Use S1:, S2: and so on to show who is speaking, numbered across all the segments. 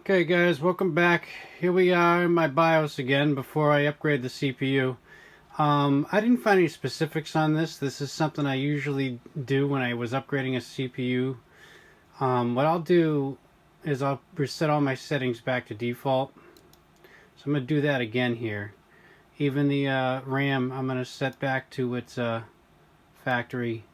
S1: Okay guys, welcome back. Here we are in my BIOS again before I upgrade the CPU. I didn't find any specifics on this. This is something I usually do when I was upgrading a CPU. What I'll do is I'll reset all my settings back to default. So I'm going to do that again here. Even the RAM I'm going to set back to its factory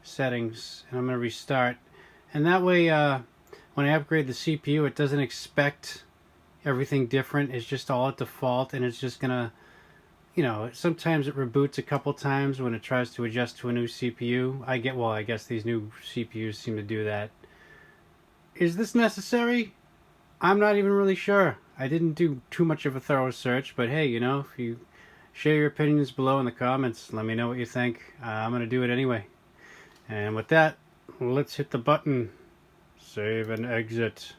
S1: settings, and I'm going to restart. And that way when I upgrade the CPU, it doesn't expect everything different. It's just all at default, and it's just gonna, sometimes it reboots a couple times when it tries to adjust to a new CPU. I guess these new CPUs seem to do that. Is this necessary? I'm not even really sure. I didn't do too much of a thorough search, but hey, if you share your opinions below in the comments, let me know what you think. I'm gonna do it anyway. And with that, let's hit the button. Save and exit.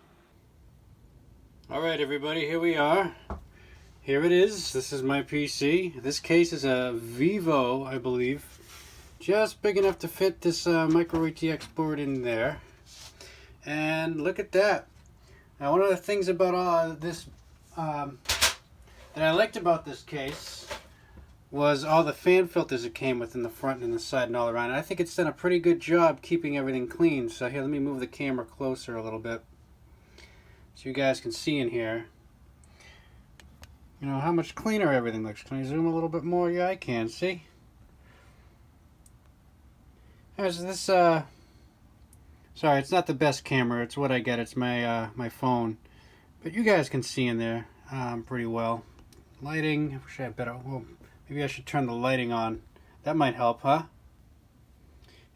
S1: Alright everybody, here we are. Here it is. This is my PC. This case is a Vivo, I believe. Just big enough to fit this micro ATX board in there. And look at that. Now one of the things about this that I liked about this case was all the fan filters it came with in the front and the side and all around. And I think it's done a pretty good job keeping everything clean. So here, let me move the camera closer a little bit so you guys can see in here, how much cleaner everything looks. Can I zoom a little bit more? Yeah, I can. See? There's this, sorry, it's not the best camera. It's what I get. It's my, my phone. But you guys can see in there pretty well. Lighting, I wish I had better, well, maybe I should turn the lighting on. That might help, huh?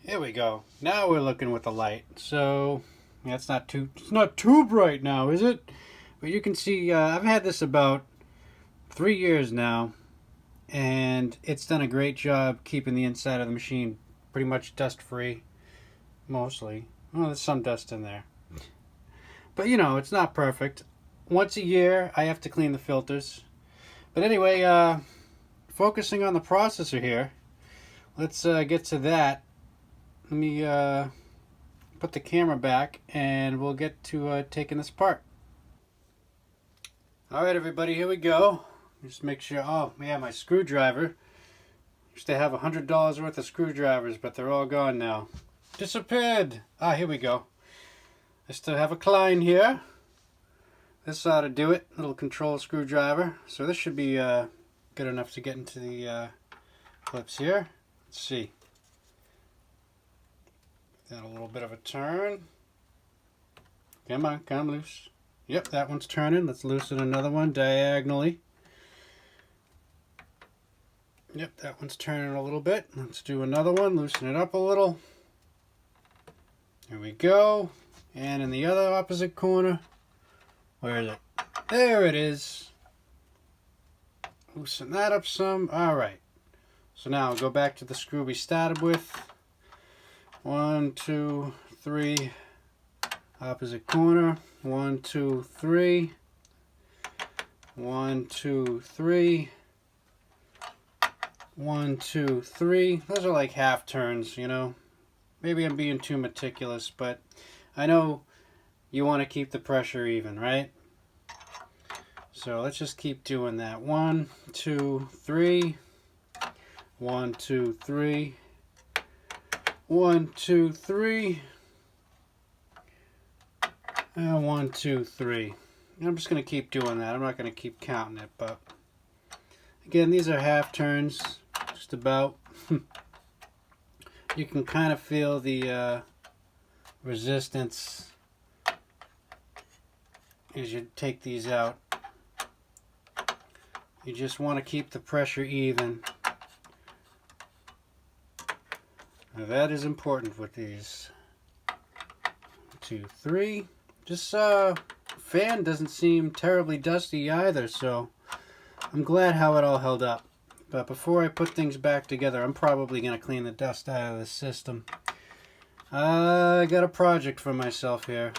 S1: Here we go. Now we're looking with the light. So, yeah, it's not too bright now, is it? But you can see, I've had this about 3 years now, and it's done a great job keeping the inside of the machine pretty much dust-free, mostly. Well, there's some dust in there. But, it's not perfect. Once a year, I have to clean the filters. But anyway, focusing on the processor here, let's get to that. Let me put the camera back and we'll get to taking this apart. Alright everybody, here we go. Just make sure, oh yeah, my screwdriver. Used to have $100 worth of screwdrivers, but they're all gone now. Disappeared! Ah, here we go. I still have a Klein here. This ought to do it, little control screwdriver. So this should be good enough to get into the clips here. Let's see. Then a little bit of a turn. Come on, come loose. Yep, that one's turning. Let's loosen another one diagonally. Yep, that one's turning a little bit. Let's do another one, loosen it up a little. Here we go. And in the other opposite corner, where is it? There it is. Loosen that up some. Alright. So now I'll go back to the screw we started with. 1, 2, 3. Opposite corner. 1, 2, 3. 1, 2, 3. 1, 2, 3. Those are like half turns, Maybe I'm being too meticulous, but I know you want to keep the pressure even, right? So let's just keep doing that. 1, 2, 3. 1, 2, 3. 1, 2, 3. And 1, 2, 3. I'm just going to keep doing that. I'm not going to keep counting it, but again, these are half turns, just about. You can kind of feel the resistance as you take these out. You just want to keep the pressure even. Now that is important with these. 2, 3. This fan doesn't seem terribly dusty either, so I'm glad how it all held up. But before I put things back together, I'm probably going to clean the dust out of the system. I got a project for myself here.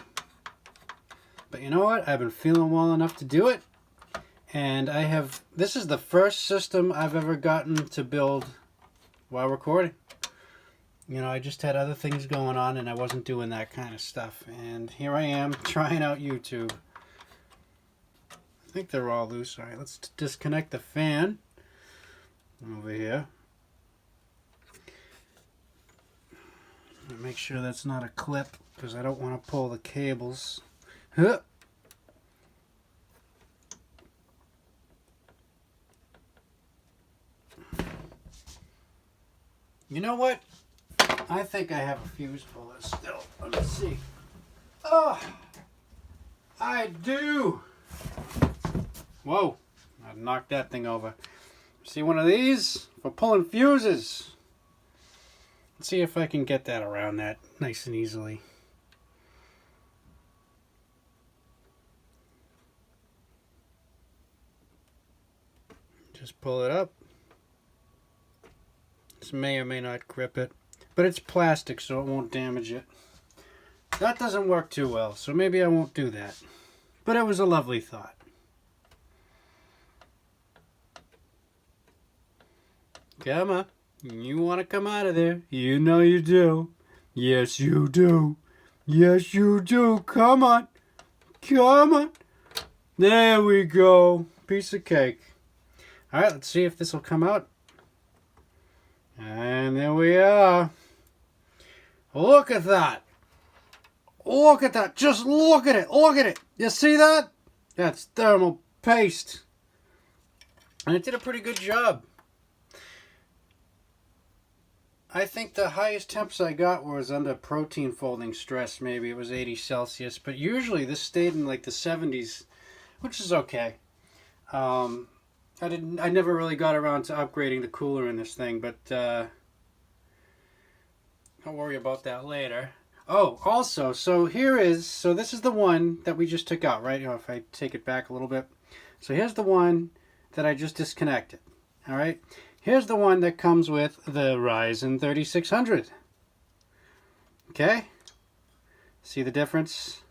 S1: But you know what? I've been feeling well enough to do it. And this is the first system I've ever gotten to build while recording. I just had other things going on and I wasn't doing that kind of stuff. And here I am trying out YouTube. I think they're all loose. All right, let's disconnect the fan over here. Make sure that's not a clip because I don't want to pull the cables. Huh. You know what? I think I have a fuse puller still. Let me see. Oh, I do. Whoa, I knocked that thing over. See one of these for pulling fuses. Let's see if I can get that around that nice and easily. Just pull it up. This may or may not grip it, but it's plastic so it won't damage it. That doesn't work too well, so maybe I won't do that. But it was a lovely thought. Come on. You want to come out of there? You know you do. Yes, you do. Yes, you do. Come on. Come on. There we go. Piece of cake. All right, let's see if this will come out. And there we are. Look at that. Look at that. Just look at it. Look at it. You see that? That's thermal paste. And it did a pretty good job. I think the highest temps I got was under protein folding stress. Maybe it was 80 Celsius. But usually this stayed in like the 70s, which is okay. I never really got around to upgrading the cooler in this thing, but I'll worry about that later. Oh, also, so this is the one that we just took out, right? You know, if I take it back a little bit. So here's the one that I just disconnected, all right? Here's the one that comes with the Ryzen 3600. Okay? See the difference?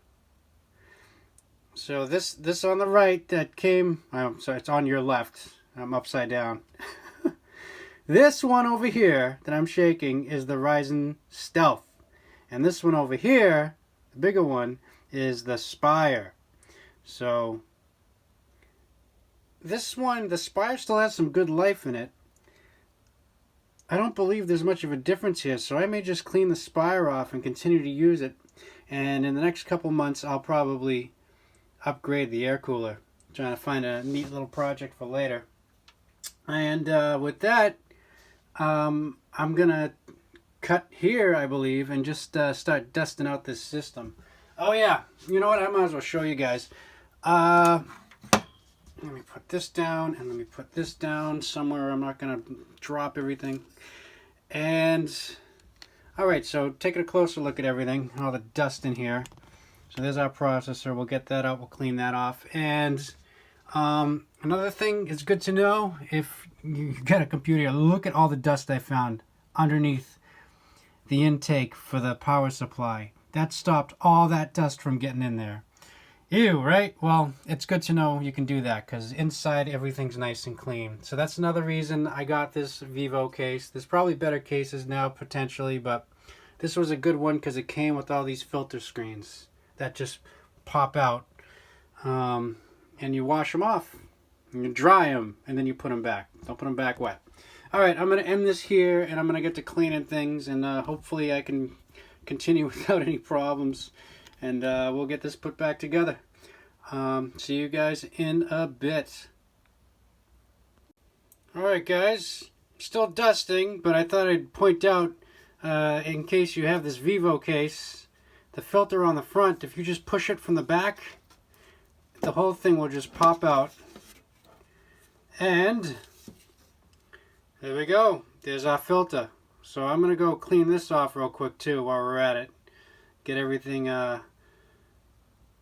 S1: So this on the right that came, I'm sorry, it's on your left. I'm upside down. This one over here that I'm shaking is the Ryzen Stealth. And this one over here, the bigger one, is the Spire. So this one, the Spire still has some good life in it. I don't believe there's much of a difference here, so I may just clean the Spire off and continue to use it. And in the next couple months, I'll probably upgrade the air cooler. Trying to find a neat little project for later. And with that, I'm going to cut here, I believe, and just start dusting out this system. Oh yeah, you know what? I might as well show you guys. Let me put this down, and let me put this down somewhere. I'm not going to drop everything. And, alright, so taking a closer look at everything, all the dust in here. So there's our processor. We'll get that out. We'll clean that off. And another thing is good to know, if you got a computer, look at all the dust I found underneath the intake for the power supply. That stopped all that dust from getting in there. Ew, right? Well, it's good to know you can do that because inside everything's nice and clean. So that's another reason I got this Vivo case. There's probably better cases now potentially, but this was a good one because it came with all these filter screens that just pop out. And you wash them off, and you dry them, and then you put them back. Don't put them back wet. All right, I'm going to end this here, and I'm going to get to cleaning things, and hopefully I can continue without any problems. And we'll get this put back together. See you guys in a bit. Alright guys, still dusting, but I thought I'd point out, in case you have this Vivo case, the filter on the front, if you just push it from the back, the whole thing will just pop out. And there we go. There's our filter. So I'm going to go clean this off real quick too while we're at it. Get everything, well,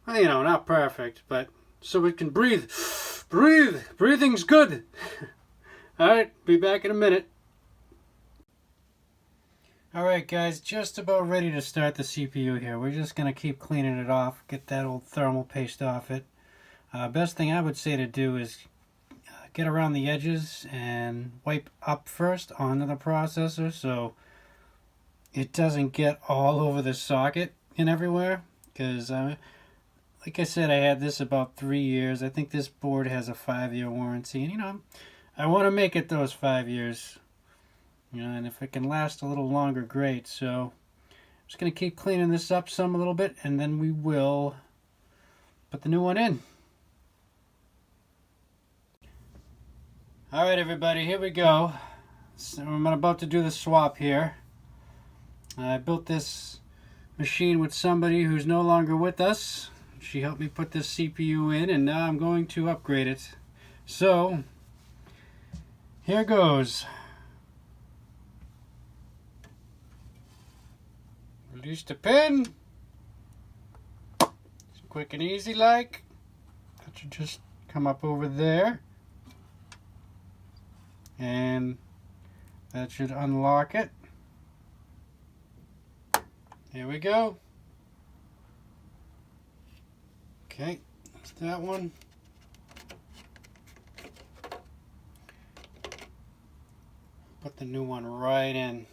S1: you know, not perfect, but so we can breathe. Breathe! Breathing's good! Alright, be back in a minute. Alright guys, just about ready to start the CPU here. We're just going to keep cleaning it off, get that old thermal paste off it. Best thing I would say to do is get around the edges and wipe up first onto the processor so it doesn't get all over the socket and everywhere, because like like I said, I had this about 3 years. I think this board has a 5-year warranty, and you know, I want to make it those 5 years. You know, and if it can last a little longer, great. So I'm just going to keep cleaning this up a little bit, and then we will put the new one in. Alright everybody, here we go. So I'm about to do the swap here. I built this machine with somebody who's no longer with us. She helped me put this CPU in, and now I'm going to upgrade it. So, here goes. Release the pin. It's quick and easy like. That should just come up over there. And that should unlock it. Here we go. Okay, that's that one. Put the new one right in.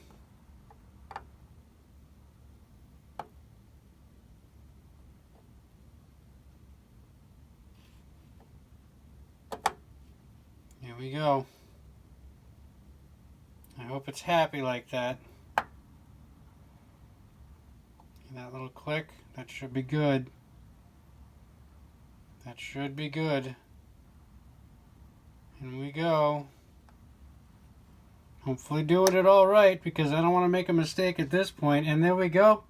S1: Here we go. I hope it's happy like that. And that little click, that should be good. That should be good. In we go. Hopefully doing it all right, because I don't want to make a mistake at this point. And there we go.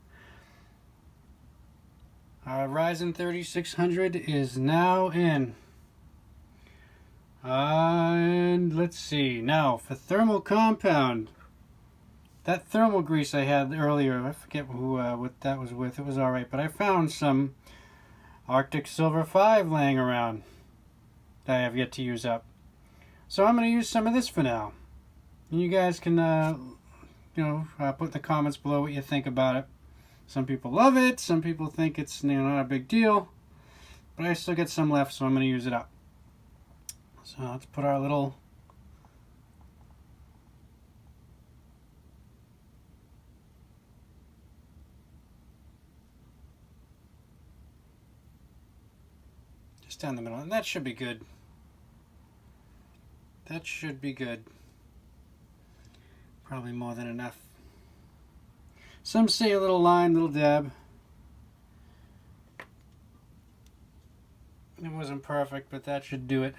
S1: Our Ryzen 3600 is now in. And let's see. Now, for thermal compound. That thermal grease I had earlier, I forget what that was with. It was alright, but I found some Arctic Silver 5 laying around that I have yet to use up. So I'm going to use some of this for now. And you guys can, put in the comments below what you think about it. Some people love it. Some people think it's not a big deal. But I still get some left, so I'm going to use it up. So let's put our little just down the middle, and that should be good. That should be good. Probably more than enough. Some say a little line, little dab. It wasn't perfect, but that should do it.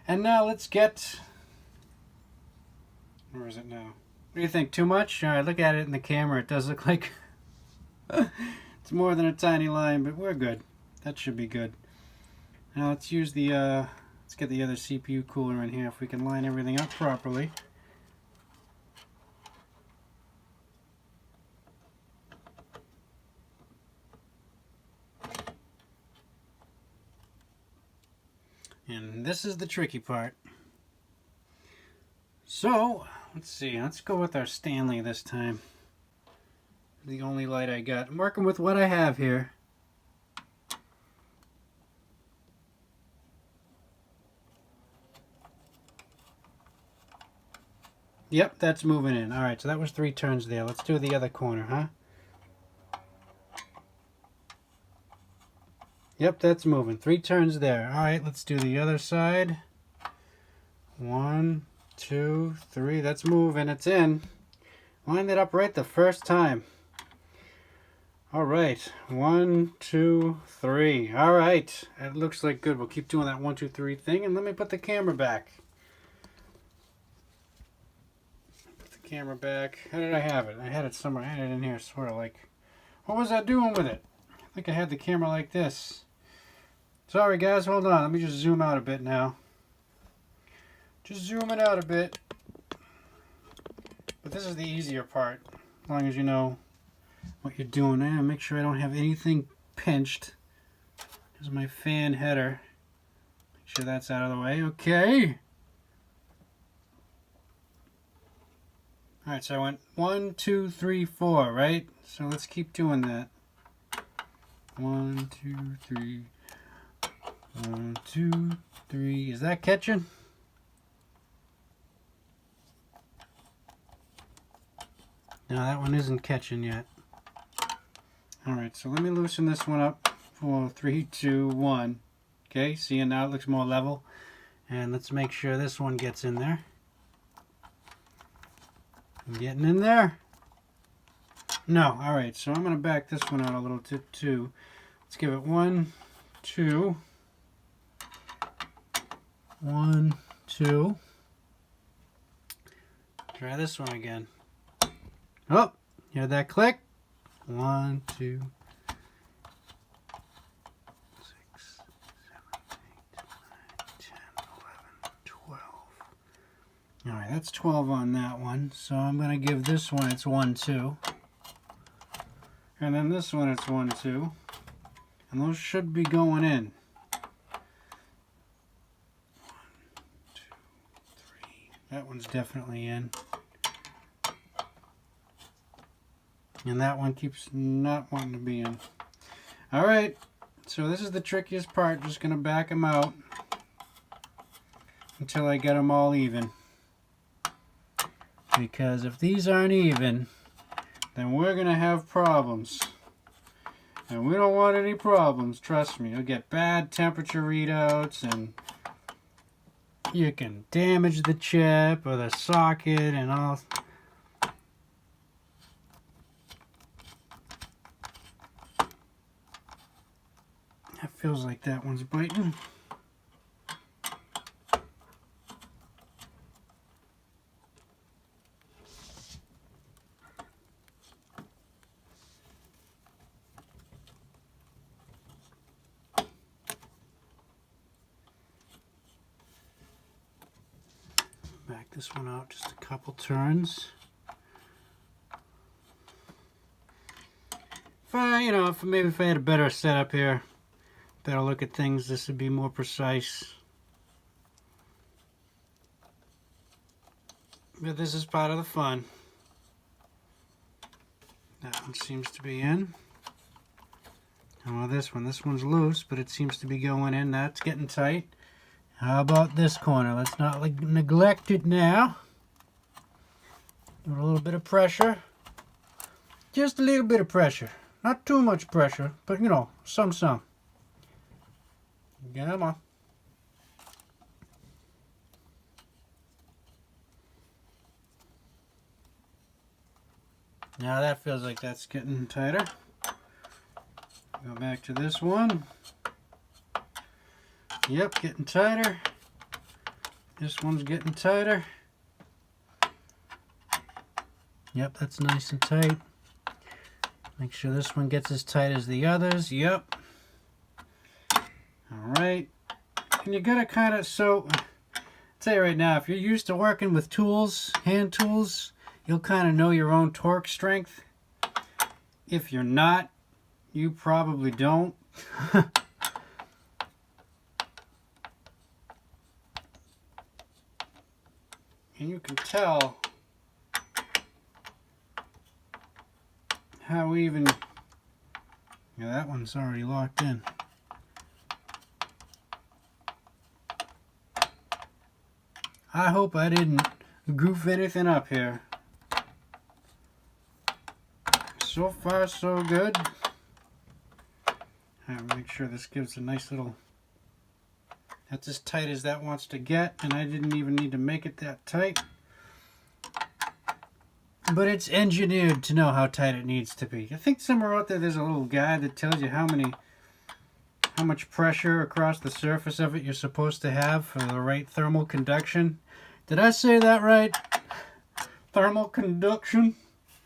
S1: And now let's get... Where is it now? What do you think? Too much? Alright, look at it in the camera. It does look like... it's more than a tiny line, but we're good. That should be good. Now let's use the... let's get the other CPU cooler in here if we can line everything up properly. And this is the tricky part. So, let's see. Let's go with our Stanley this time. The only light I got. I'm working with what I have here. Yep, that's moving in. Alright, so that was 3 turns there. Let's do the other corner, huh? Yep, that's moving. 3 turns there. Alright, let's do the other side. 1, 2, 3. That's moving. It's in. Lined it up right the first time. Alright. 1, 2, 3. Alright. That looks like good. We'll keep doing that 1, 2, 3 thing. And let me put the camera back. Put the camera back. How did I have it? I had it somewhere. I had it in here, sort of like. What was I doing with it? I think I had the camera like this. Sorry guys, hold on. Let me just zoom out a bit now. Just zooming out a bit. But this is the easier part. As long as you know what you're doing. And make sure I don't have anything pinched. Here's my fan header. Make sure that's out of the way. Okay. Alright, so I went 1, 2, 3, 4, right? So let's keep doing that. 1, 2, 3. 1, 2, 3. Is that catching? No, that one isn't catching yet. Alright, so let me loosen this one up 4, 3, 2, 1. Okay, see, and now it looks more level. And let's make sure this one gets in there. I'm getting in there. No, alright, so I'm going to back this one out a little bit too. Let's give it 1, 2. 1, 2. Try this one again. Oh, you heard that click? 1, 2, 6, 7, 8, 9, 10, 11, 12. Alright, that's 12 on that one. So I'm going to give this one, it's 1, 2. And then this one, it's 1, 2. And those should be going in. 1, 2, 3. That one's definitely in. And that one keeps not wanting to be in. Alright, so this is the trickiest part. Just going to back them out until I get them all even. Because if these aren't even, then we're going to have problems. And we don't want any problems, trust me. You'll get bad temperature readouts, and you can damage the chip or the socket and all. That feels like that one's biting. Back this one out just a couple turns. Maybe if I had a better setup here, better look at things, this would be more precise. But this is part of the fun. That one seems to be in. Oh, this one's loose, but it seems to be going in. That's getting tight. How about this corner? Let's not neglect it now. Give it a little bit of pressure. Just a little bit of pressure. Not too much pressure, but some. Come on. Now that feels like that's getting tighter. Go back to this one. Yep, getting tighter. This one's getting tighter. Yep, that's nice and tight. Make sure this one gets as tight as the others. Yep. Alright. And you gotta kind of, I'll tell you right now, if you're used to working with tools, hand tools, you'll kind of know your own torque strength. If you're not, you probably don't. And you can tell how even, that one's already locked in. I hope I didn't goof anything up here. So far, so good. I'll make sure this gives a nice little... That's as tight as that wants to get, and I didn't even need to make it that tight. But it's engineered to know how tight it needs to be. I think somewhere out there there's a little guide that tells you how much pressure across the surface of it you're supposed to have for the right thermal conduction. Did I say that right? Thermal conduction?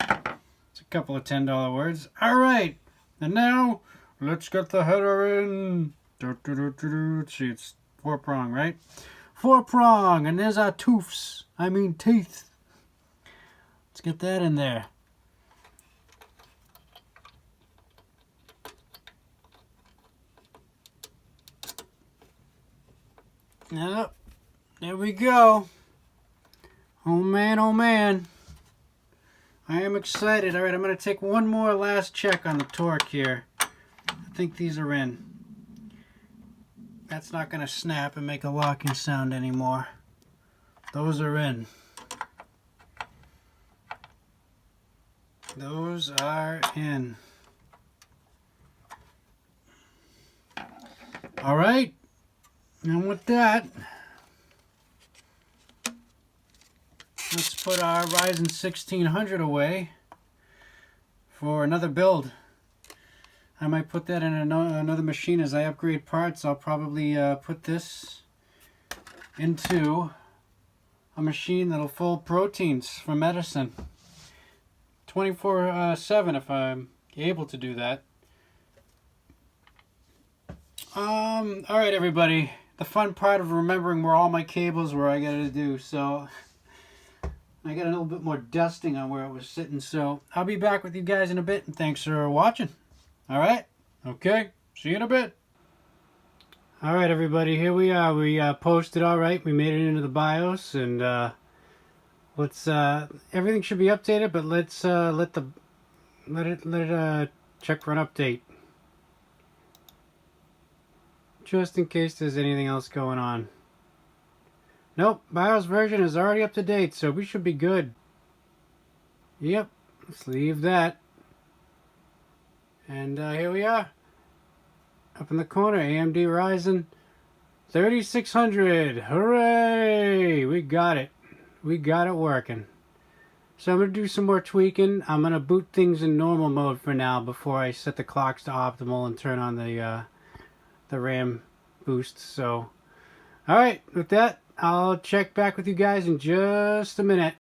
S1: It's a couple of $10 words. Alright, and now let's get the header in. See, it's 4-prong, right? 4-prong, and there's our teeth. Let's get that in there. Yep, there we go. Oh man, oh man. I am excited. Alright, I'm going to take one more last check on the torque here. I think these are in. That's not going to snap and make a locking sound anymore. Those are in. Those are in. Alright, and with that, let's put our Ryzen 1600 away for another build. I might put that in another machine as I upgrade parts. I'll probably put this into a machine that'll fold proteins for medicine 24/7 if I'm able to do that. Alright everybody, the fun part of remembering where all my cables were I gotta do, so I got a little bit more dusting on where it was sitting, so I'll be back with you guys in a bit, and thanks for watching. Alright, okay, see you in a bit. Alright everybody, here we are. We posted alright, we made it into the BIOS, and let's everything should be updated, but let's let it check for an update. Just in case there's anything else going on. Nope, BIOS version is already up to date, so we should be good. Yep, let's leave that. And here we are. Up in the corner, AMD Ryzen 3600. Hooray! We got it. We got it working. So I'm going to do some more tweaking. I'm going to boot things in normal mode for now before I set the clocks to optimal and turn on the RAM boost. So, alright, with that, I'll check back with you guys in just a minute.